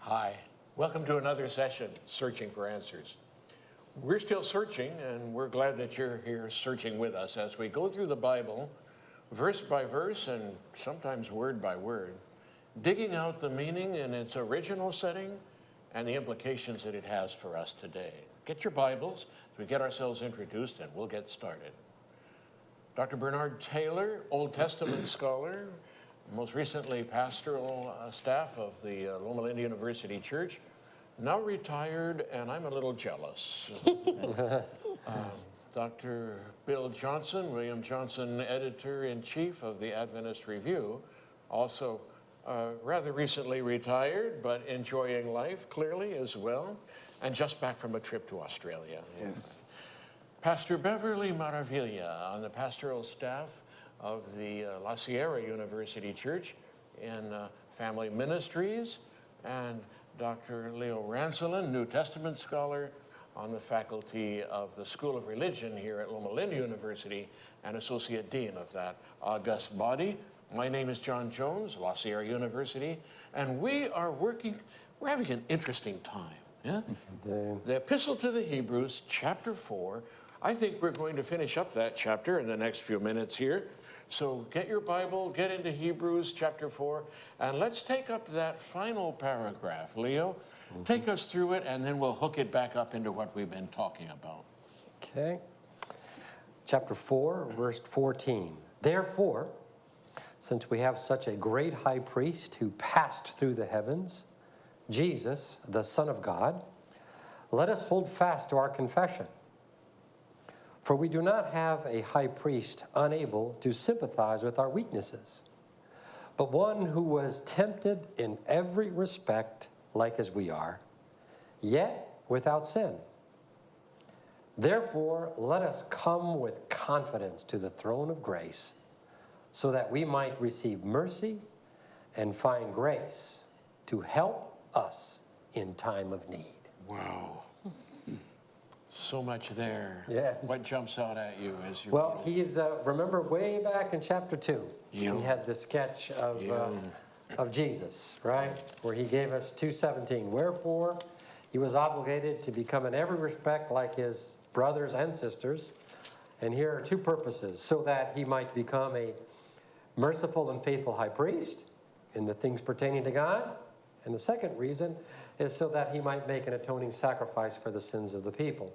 Hi, welcome to another session, Searching for Answers. We're still searching, and we're glad that you're here searching with us as we go through the Bible, verse by verse and sometimes word by word, digging out the meaning in its original setting and the implications that it has for us today. Get your Bibles as we get ourselves introduced, and we'll get started. Dr. Bernard Taylor, Old Testament scholar, most recently pastoral staff of the Loma Linda University Church, now retired, and I'm a little jealous. Dr. Bill Johnson, William Johnson, editor-in-chief of the Adventist Review, also rather recently retired, but enjoying life clearly as well, and just back from a trip to Australia. Yes. Pastor Beverly Maravilla on the pastoral staff of the La Sierra University Church in Family Ministries, and Dr. Leo Rancelin, New Testament scholar on the faculty of the School of Religion here at Loma Linda University and Associate Dean of that august body. My name is John Jones, La Sierra University, and we're having an interesting time. Yeah? The Epistle to the Hebrews, chapter 4. I think we're going to finish up that chapter in the next few minutes here. So get your Bible, get into Hebrews chapter 4, and let's take up that final paragraph. Leo, take us through it, and then we'll hook it back up into what we've been talking about. Okay. Chapter 4, verse 14. Therefore, since we have such a great high priest who passed through the heavens, Jesus, the Son of God, let us hold fast to our confession. For we do not have a high priest unable to sympathize with our weaknesses, but one who was tempted in every respect like as we are, yet without sin. Therefore, let us come with confidence to the throne of grace, so that we might receive mercy and find grace to help us in time of need. Wow. So much there. Yes. What jumps out at you as you Well, he's, remember way back in chapter 2, Yeah. he had the sketch of Jesus, right? Where he gave us 2:17. Wherefore, he was obligated to become in every respect like his brothers and sisters. And here are two purposes: so that he might become a merciful and faithful high priest in the things pertaining to God. And the second reason is so that he might make an atoning sacrifice for the sins of the people.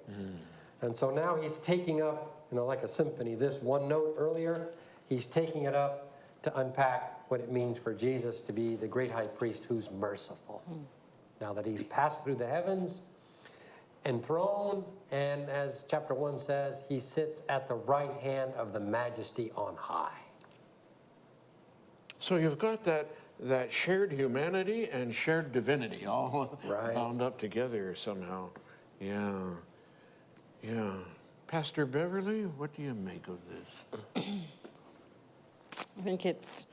And so now he's taking up, like a symphony, this one note earlier, he's taking it up to unpack what it means for Jesus to be the great high priest who's merciful. Now that he's passed through the heavens, enthroned, and as chapter 1 says, he sits at the right hand of the majesty on high. So you've got that shared humanity and shared divinity all Right. bound up together somehow. Yeah. Pastor Beverly, what do you make of this? I think it's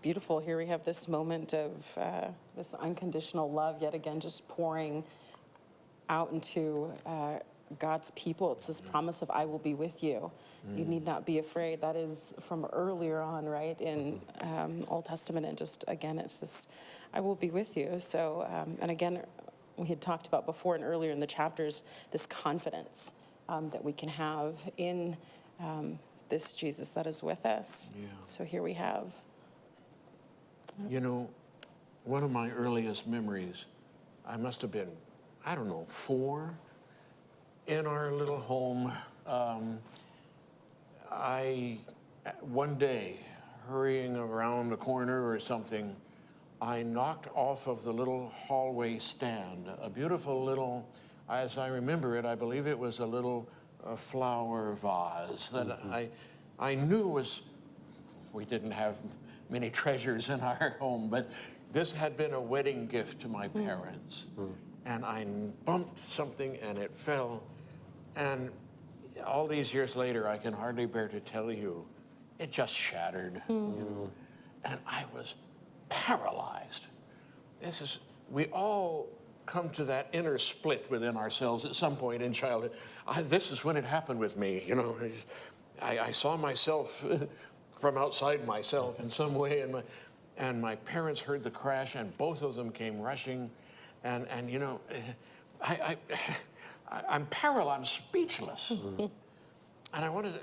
beautiful. Here we have this moment of this unconditional love, yet again, just pouring out into God's people. It's this promise of, I will be with you. You need not be afraid. That is from earlier on, right, in Old Testament. And just, again, it's just, I will be with you. So, and again, we had talked about before and earlier in the chapters, this confidence that we can have in this Jesus that is with us. Yeah. So here we have. One of my earliest memories, I must have been, 4, in our little home. One day, hurrying around the corner or something, I knocked off of the little hallway stand, a beautiful little, as I remember it, I believe it was a little flower vase that I knew we didn't have many treasures in our home, but this had been a wedding gift to my parents. And I bumped something and it fell, and all these years later, I can hardly bear to tell you, it just shattered. And I was paralyzed. We all come to that inner split within ourselves at some point in childhood. This is when it happened with me, I saw myself from outside myself in some way, and my parents heard the crash, and both of them came rushing, And you know, I'm paralyzed, I'm speechless. And I wanted to,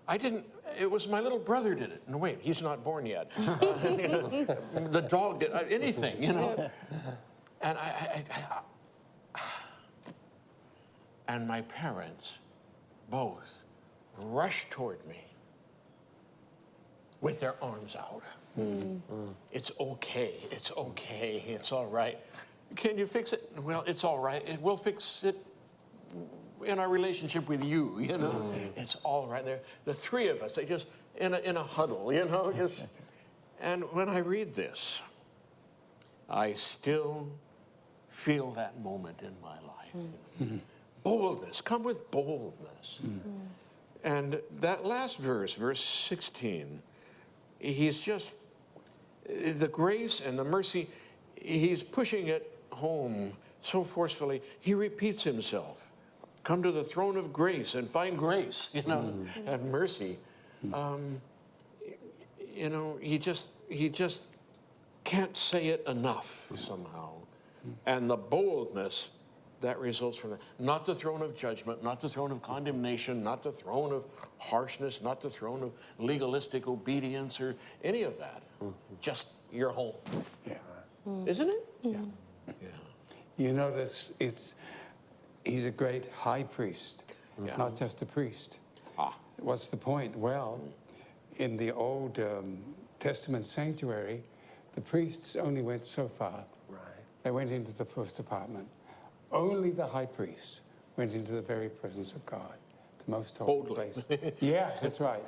I didn't, it was my little brother did it. No, wait, he's not born yet. The dog did, anything, you know. Yes. And and my parents both rushed toward me with their arms out. It's okay, it's okay, it's all right. Can you fix it? Well, it's all right. We'll fix it in our relationship with you, you know. It's all right there. The three of us, they just in a huddle, you know. Just, and when I read this, I still feel that moment in my life. Boldness, come with boldness. And that last verse, verse 16, he's just, the grace and the mercy, he's pushing it home so forcefully. He repeats himself. Come to the throne of grace and find grace, you know, and mercy. You know, he just can't say it enough somehow. And the boldness that results from that. Not the throne of judgment, not the throne of condemnation, not the throne of harshness, not the throne of legalistic obedience or any of that. Just your home. Yeah. Isn't it? Yeah. Yeah. You notice he's a great high priest, Yeah. not just a priest. Ah. What's the point? Well, in the Old Testament sanctuary, the priests only went so far. Right. They went into the first apartment. Only the high priest went into the very presence of God, the most holy Boldly. place. Yeah, that's right.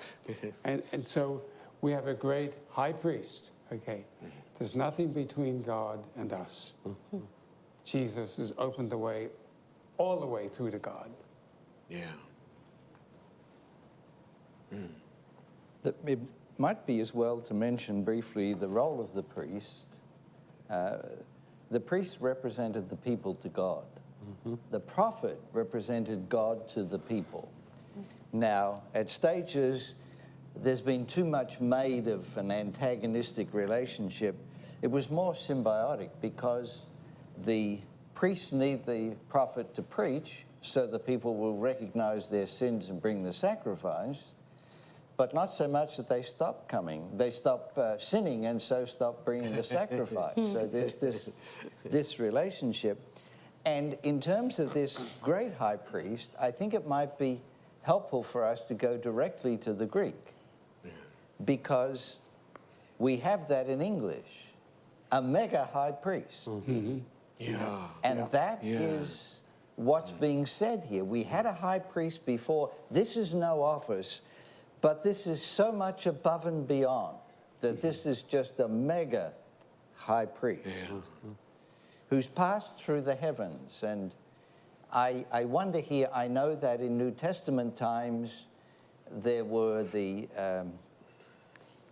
And so we have a great high priest, okay? There's nothing between God and us. Jesus has opened the way, all the way through to God. Yeah. It might be as well to mention briefly the role of the priest. The priest represented the people to God. The prophet represented God to the people. Now, at stages, there's been too much made of an antagonistic relationship. It was more symbiotic because the priests need the prophet to preach so the people will recognize their sins and bring the sacrifice, but not so much that they stop coming. They stop sinning and so stop bringing the sacrifice. So there's this relationship. And in terms of this great high priest, I think it might be helpful for us to go directly to the Greek, because we have that in English, a mega high priest. Yeah. And that is what's being said here. We had a high priest before. This is no office, but this is so much above and beyond that this is just a mega high priest who's passed through the heavens. And I wonder here, I know that in New Testament times there were the,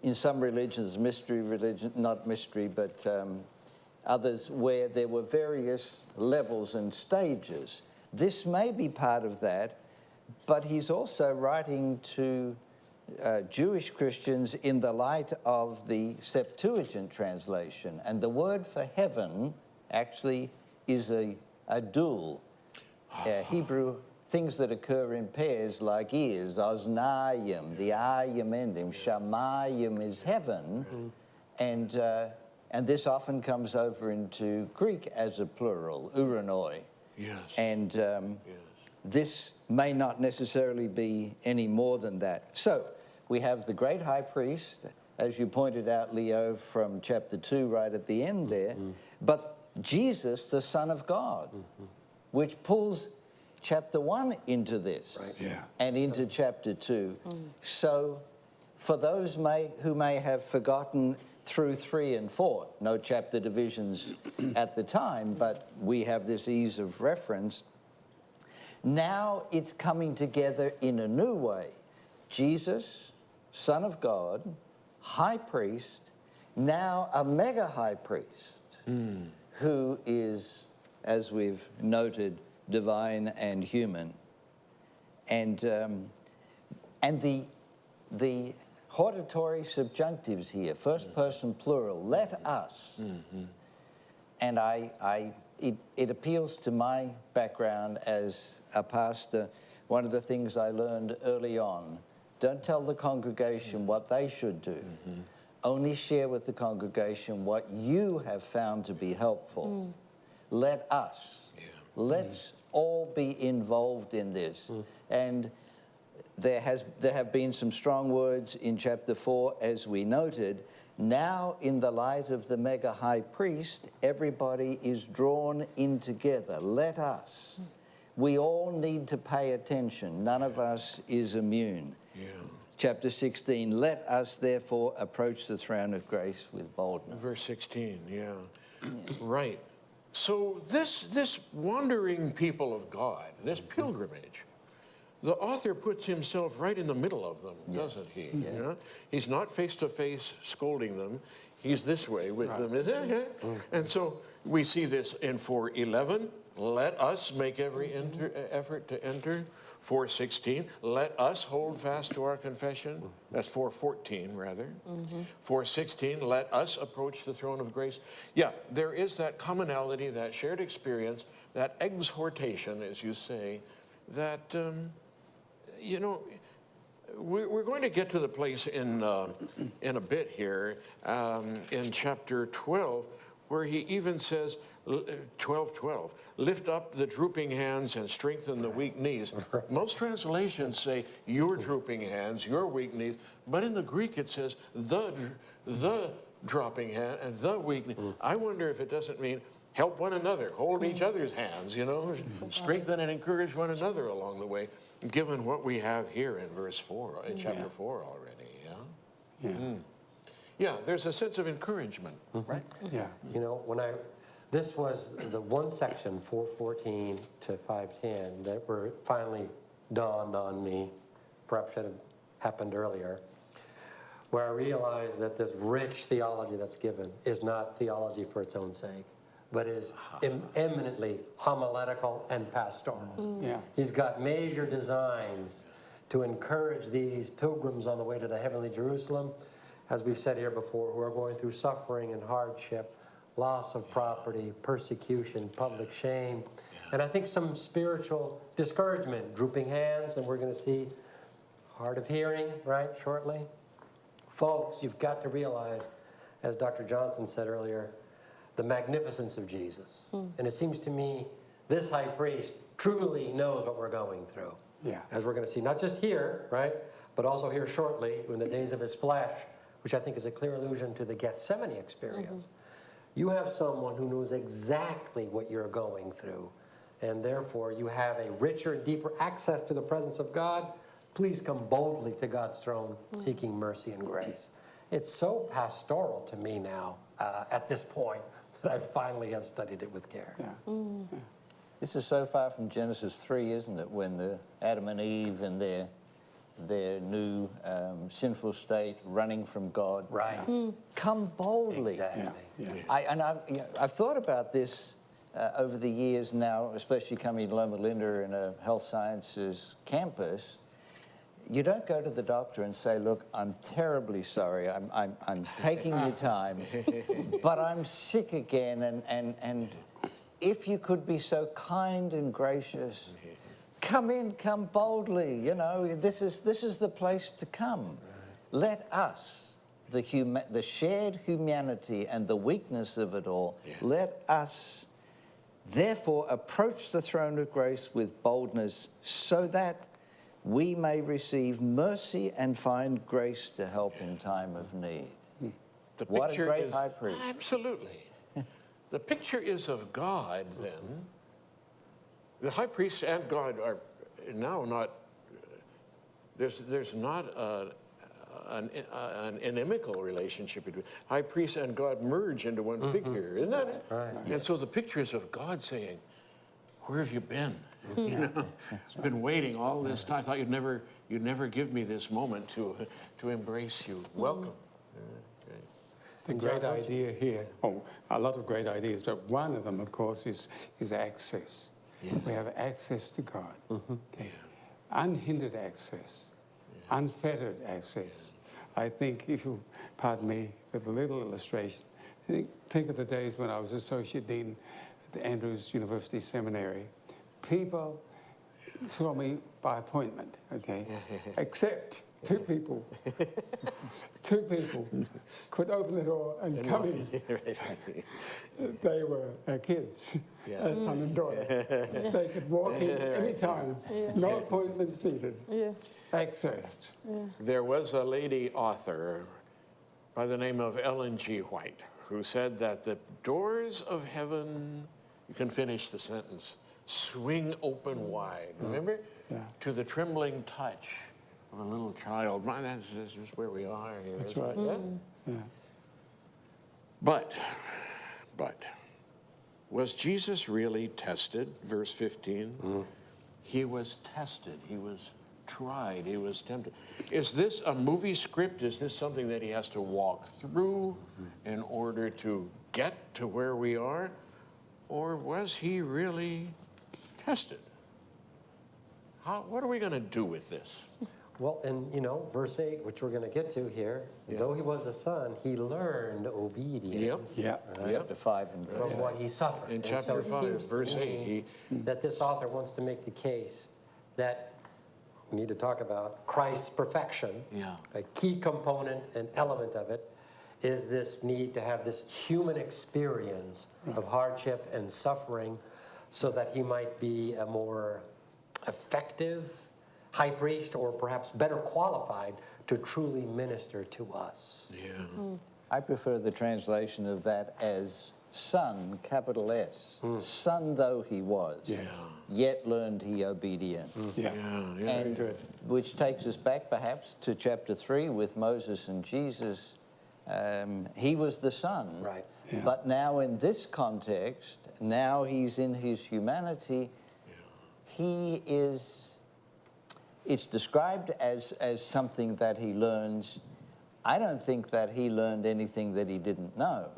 in some religions, mystery religion, not mystery, but others where there were various levels and stages. This may be part of that, but he's also writing to Jewish Christians in the light of the Septuagint translation. And the word for heaven actually is a dual. Hebrew things that occur in pairs like ears, oznayim, the ayim ending, shamayim is heaven, and this often comes over into Greek as a plural, uranoi. Yes. And this may not necessarily be any more than that. So we have the great high priest, as you pointed out, Leo, from chapter 2 right at the end there, but Jesus, the Son of God, which pulls chapter 1 into this and into chapter 2. So for those who may have forgotten through 3 and 4, no chapter divisions at the time, but we have this ease of reference. Now it's coming together in a new way. Jesus, Son of God, High Priest, now a mega high priest, who is, as we've noted, divine and human. And the hortatory subjunctives here, first person plural, let us. and it appeals to my background as a pastor. One of the things I learned early on, don't tell the congregation what they should do. Only share with the congregation what you have found to be helpful. Let us, let's all be involved in this. And there have been some strong words in chapter 4, as we noted. Now, in the light of the mega high priest, everybody is drawn in together. Let us. We all need to pay attention. None of us is immune. Chapter 16, let us therefore approach the throne of grace with boldness. Verse 16, yeah. Right. So this wandering people of God, this pilgrimage, the author puts himself right in the middle of them, doesn't he? You know? He's not face-to-face scolding them. He's this way with them. And so we see this in 4:11. Let us make every effort to enter. 4:16. Let us hold fast to our confession. That's 4:14, rather. 4:16. Let us approach the throne of grace. Yeah, there is that commonality, that shared experience, that exhortation, as you say, that, you know, we're going to get to the place in a bit here, in chapter 12, where he even says, 12:12, lift up the drooping hands and strengthen the weak knees. Most translations say your drooping hands, your weak knees, but in the Greek it says the dropping hand and the weak knee. I wonder if it doesn't mean help one another, hold each other's hands, you know, strengthen and encourage one another along the way, given what we have here in verse 4, in chapter 4 already, Yeah, there's a sense of encouragement, right? You know, this was the one section, 4:14 to 5:10, that finally dawned on me, perhaps should have happened earlier, where I realized that this rich theology that's given is not theology for its own sake, but is eminently homiletical and pastoral. He's got major designs to encourage these pilgrims on the way to the heavenly Jerusalem, as we've said here before, who are going through suffering and hardship, loss of property, persecution, public shame, and I think some spiritual discouragement, drooping hands, and we're going to see hard of hearing, right, shortly. Folks, you've got to realize, as Dr. Johnson said earlier, the magnificence of Jesus. And it seems to me this high priest truly knows what we're going through. As we're going to see, not just here, right, but also here shortly in the days of his flesh, which I think is a clear allusion to the Gethsemane experience. You have someone who knows exactly what you're going through, and therefore you have a richer and deeper access to the presence of God. Please come boldly to God's throne, seeking mercy and grace. It's so pastoral to me now, at this point, that I finally have studied it with care. This is so far from Genesis 3, isn't it, when the Adam and Eve and their new sinful state, running from God. Come boldly. I've thought about this over the years now, especially coming to Loma Linda in a health sciences campus. You don't go to the doctor and say, look, I'm terribly sorry, I'm taking your time, but I'm sick again, and if you could be so kind and gracious, come in, come boldly, you know, this is the place to come. Let us, the shared humanity and the weakness of it all, let us therefore approach the throne of grace with boldness so that we may receive mercy and find grace to help in time of need. What a great high priest. Absolutely. The picture is of God, then. The high priest and God are now not, there's not an inimical relationship between high priest and God merge into one figure, isn't that it? And so the picture is of God saying, where have you been? You know, I've been waiting all this time. I thought you'd never give me this moment to embrace you. Welcome. The great idea here, a lot of great ideas, but one of them, of course, is access. We have access to God. Unhindered access, unfettered access. I think, if you pardon me with a little illustration, Think of the days when I was associate dean at the Andrews University Seminary. People saw me by appointment, okay? Except two people. Two people could open the door and come in. They were our kids, our son and daughter. They could walk in anytime, no appointments needed. Yes. Excerpts. There was a lady author by the name of Ellen G. White who said that the doors of heaven, you can finish the sentence, swing open wide. Remember? Yeah. To the trembling touch of a little child. Man, that's just where we are here. That's isn't right. it? Yeah. But, was Jesus really tested? Verse 15. He was tested. He was tried. He was tempted. Is this a movie script? Is this something that he has to walk through in order to get to where we are? Or was he really tested? What are we going to do with this? Well, and verse 8, which we're going to get to here, though he was a son, he learned obedience. Yeah. Right? Chapter 5 and verse From what he suffered. In And chapter so it 5, seems to verse 8, me that this author wants to make the case that we need to talk about Christ's perfection. Yeah. A key component and element of it is this need to have this human experience of hardship and suffering so that he might be a more effective high priest, or perhaps better qualified to truly minister to us. Yeah. I prefer the translation of that as son, capital S. Son though he was, yet learned he obedient. Yeah. Yeah. And which takes us back perhaps to chapter 3 with Moses and Jesus. He was the son. Right. Yeah. But now in this context, now he's in his humanity, he is, it's described as something that he learns. I don't think that he learned anything that he didn't know.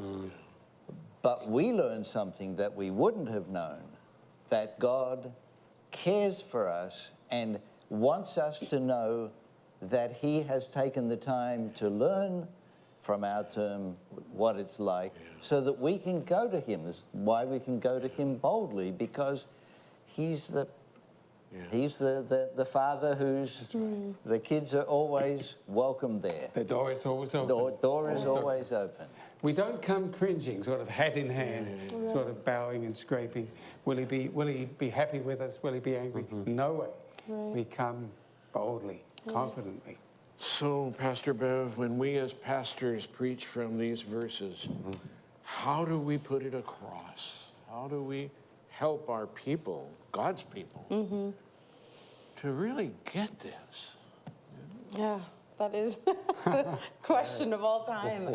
But we learned something that we wouldn't have known, that God cares for us and wants us to know that he has taken the time to learn from our term what it's like, so that we can go to him. This is why we can go to him boldly, because he's the father who's, the kids are always welcome there. The door is always open. Door is always open. We don't come cringing, sort of hat in hand, sort of bowing and scraping. Will he be happy with us? Will he be angry? No way. Right. We come boldly, confidently. So, Pastor Bev, when we as pastors preach from these verses, how do we put it across? How do we help our people, God's people, to really get this? Yeah, that is the question of all time,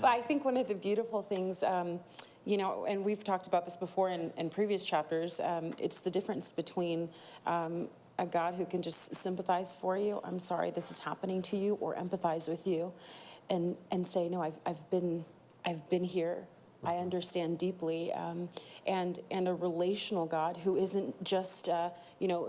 But I think one of the beautiful things, and we've talked about this before in previous chapters, it's the difference between a God who can just sympathize for you, I'm sorry this is happening to you, or empathize with you, and say, no, I've been here. I understand deeply, and a relational God who isn't just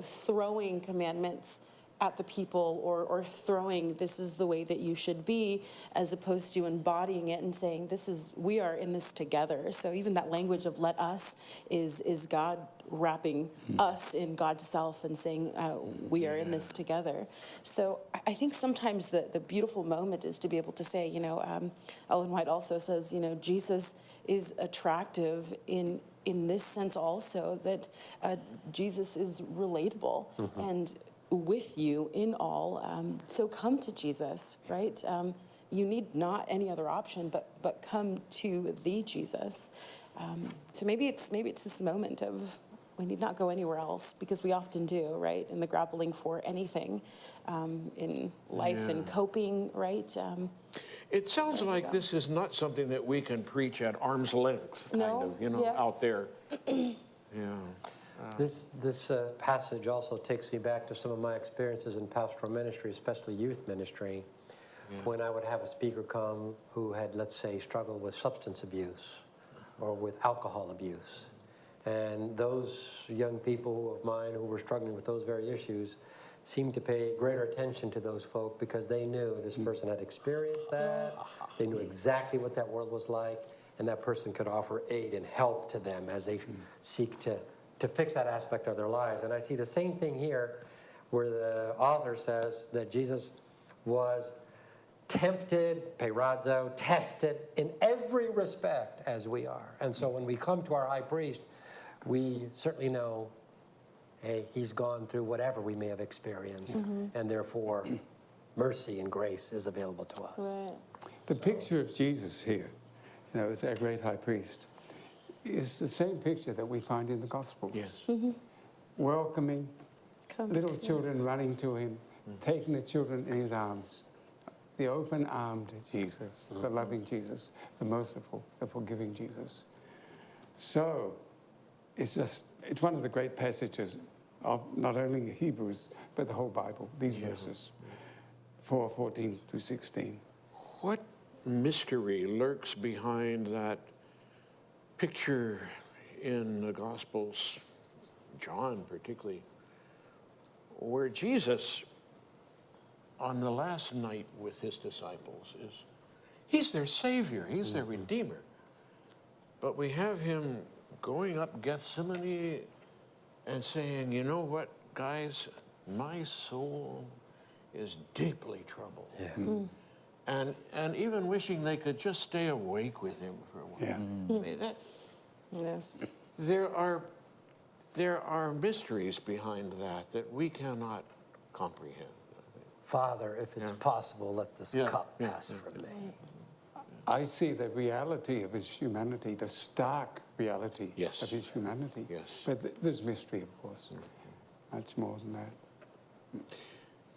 throwing commandments at the people or throwing this is the way that you should be, as opposed to embodying it and saying we are in this together. So even that language of let us is God wrapping us in God's self and saying we are in this together. So I think sometimes the beautiful moment is to be able to say, Ellen White also says, Jesus is attractive in this sense also, that Jesus is relatable and with you in all. So come to Jesus, right? You need not any other option, but come to the Jesus. So maybe it's this moment of we need not go anywhere else, because we often do, right? In the grappling for anything in life and coping, right? It sounds like this is not something that we can preach at arm's length, out there. This passage also takes me back to some of my experiences in pastoral ministry, especially youth ministry, when I would have a speaker come who had, let's say, struggled with substance abuse or with alcohol abuse. And those young people of mine who were struggling with those very issues seemed to pay greater attention to those folk, because they knew this person had experienced that. They knew exactly what that world was like. and that person could offer aid and help to them as they seek to fix that aspect of their lives. And I see the same thing here where the author says that Jesus was tempted, peirazo, tested in every respect as we are. And so when we come to our high priest, we certainly know, hey, he's gone through whatever we may have experienced, and therefore mercy and grace is available to us. Right. The picture of Jesus here, as our great high priest, is the same picture that we find in the Gospels. Yes. Welcoming, Come. little children running to him, taking the children in his arms. The open-armed Jesus, the loving Jesus, the merciful, the forgiving Jesus. So it's one of the great passages of not only Hebrews, but the whole Bible, these verses, 4:14 to 16. What mystery lurks behind that picture in the Gospels, John particularly, where Jesus, on the last night with his disciples, he's their Savior, he's their Redeemer. But we have him going up Gethsemane and saying, you know what, guys, my soul is deeply troubled. Yeah. And even wishing they could just stay awake with him for a while. Yeah. I mean, Yes. there are mysteries behind that we cannot comprehend. Father, if it's possible, let this Yeah, cup yeah, pass from me. I see the reality of his humanity, the stark reality Yes. of his humanity. Yes. But there's mystery, of course, much more than that.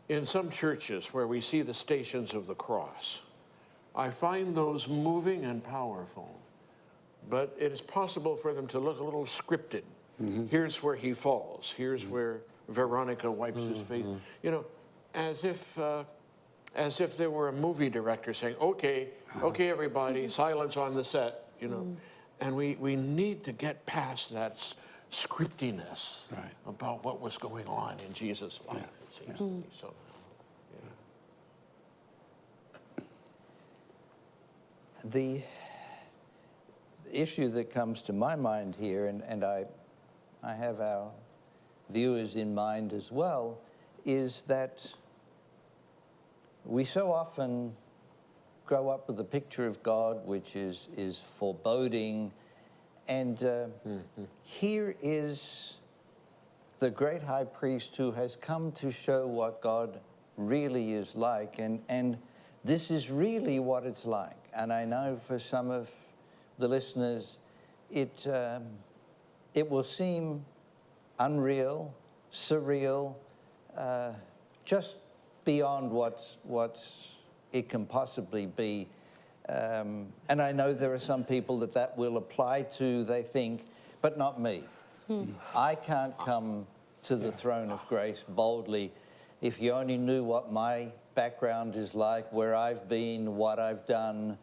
In some churches where we see the stations of the cross, I find those moving and powerful, but it is possible for them to look a little scripted. Here's where he falls. Here's where Veronica wipes his face. As if there were a movie director saying, okay, everybody, silence on the set, And we need to get past that scriptiness about what was going on in Jesus' life, it seems to me somehow. The issue that comes to my mind here, and I have our viewers in mind as well, is that we so often grow up with a picture of God which is foreboding, and here is the great high priest who has come to show what God really is like, and this is really what it's like. And I know for some of the listeners, it will seem unreal, surreal, just beyond what it can possibly be. And I know there are some people that will apply to, they think, but not me. I can't come to the throne of grace boldly. If you only knew what my background is like, where I've been, what I've done,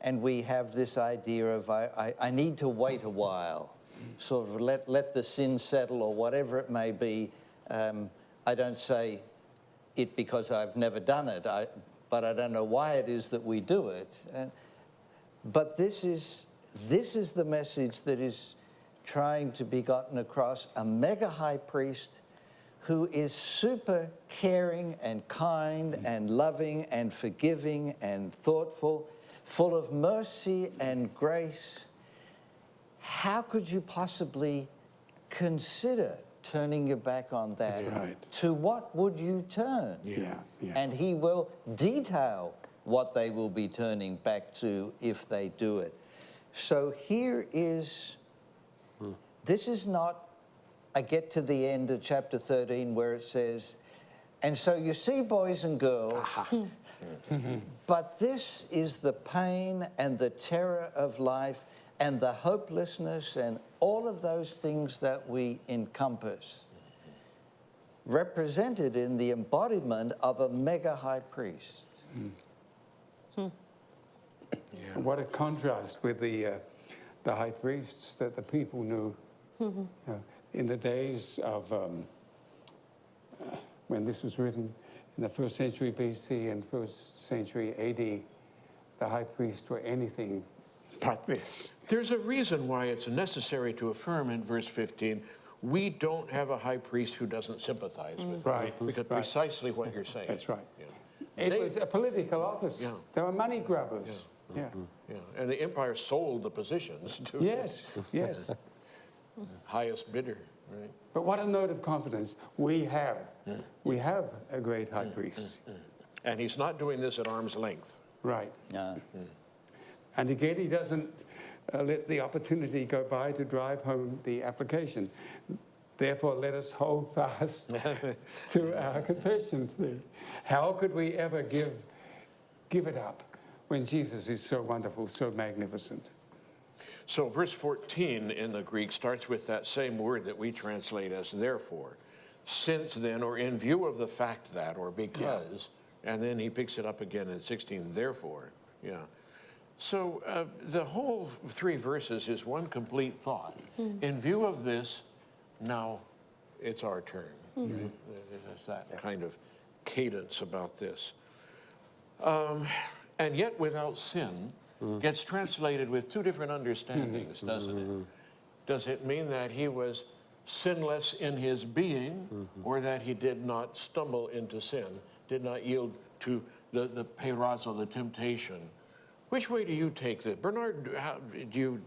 and we have this idea of I need to wait a while, sort of let the sin settle or whatever it may be. I don't say it because I've never done it, but I don't know why it is that we do it. But this is the message that is trying to be gotten across. A mega high priest who is super caring and kind and loving and forgiving and thoughtful, full of mercy and grace. How could you possibly consider turning your back on that? That's right. To what would you turn? Yeah. And he will detail what they will be turning back to if they do it. So here is, this is not, I get to the end of chapter 13 where it says, and so you see, boys and girls, but this is the pain and the terror of life and the hopelessness and all of those things that we encompass, represented in the embodiment of a mega high priest. What a contrast with the high priests that the people knew. In the days of when this was written in the 1st century BC and 1st century AD, the high priests were anything but this. There's a reason why it's necessary to affirm in verse 15, we don't have a high priest who doesn't sympathize with us. Right, Because right. precisely what you're saying. That's right. Yeah. It They- was a political office. Yeah. They were money grabbers. Yeah. Yeah, and the empire sold the positions to Yes, yes. the highest bidder, right? But what a note of confidence. We have a great high priest. And he's not doing this at arm's length. Right. Yeah. And again, he doesn't let the opportunity go by to drive home the application. Therefore, let us hold fast to our confession. See? How could we ever give it up when Jesus is so wonderful, so magnificent? So verse 14 in the Greek starts with that same word that we translate as therefore. Since then, or in view of the fact that, or because, and then he picks it up again in 16, therefore. Yeah. So the whole 3 verses is one complete thought. In view of this, now it's our turn. Right? There's that kind of cadence about this. And yet without sin gets translated with 2 different understandings, doesn't it? Does it mean that he was sinless in his being, or that he did not stumble into sin, did not yield to the peirazo, the temptation? Which way do you take this? Bernard, do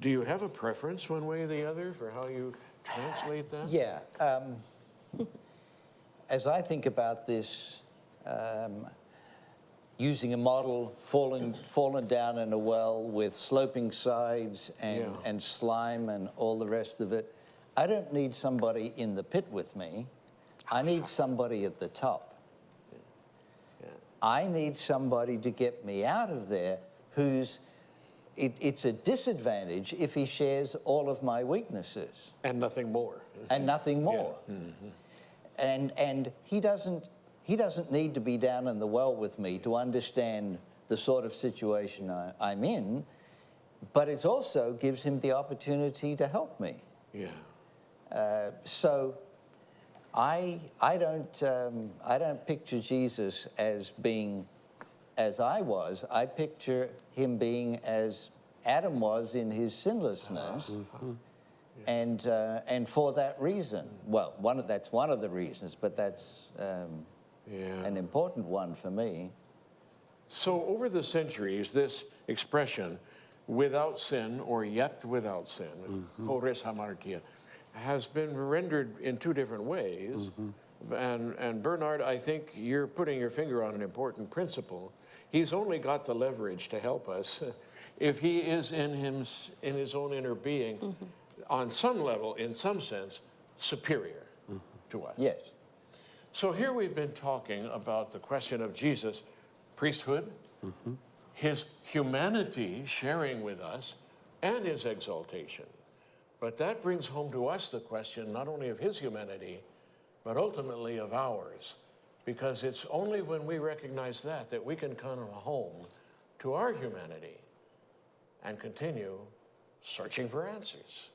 you have a preference one way or the other for how you translate that? Yeah. As I think about this, using a model, fallen down in a well with sloping sides and slime and all the rest of it, I don't need somebody in the pit with me. I need somebody at the top. I need somebody to get me out of there it's a disadvantage if he shares all of my weaknesses. And nothing more. And nothing more. And he doesn't need to be down in the well with me to understand the sort of situation I'm in, but it also gives him the opportunity to help me. Yeah. So I don't picture Jesus as being as I was. I picture him being as Adam was in his sinlessness. And for that reason, well, that's one of the reasons, but that's an important one for me. So over the centuries, this expression, without sin or yet without sin, chores hamartia, has been rendered in 2 different ways. And Bernard, I think you're putting your finger on an important principle. He's only got the leverage to help us if he is in his own inner being, on some level, in some sense, superior to us. Yes. So here we've been talking about the question of Jesus' priesthood, his humanity sharing with us, and his exaltation. But that brings home to us the question not only of his humanity, but ultimately of ours. Because it's only when we recognize that we can come home to our humanity and continue searching for answers.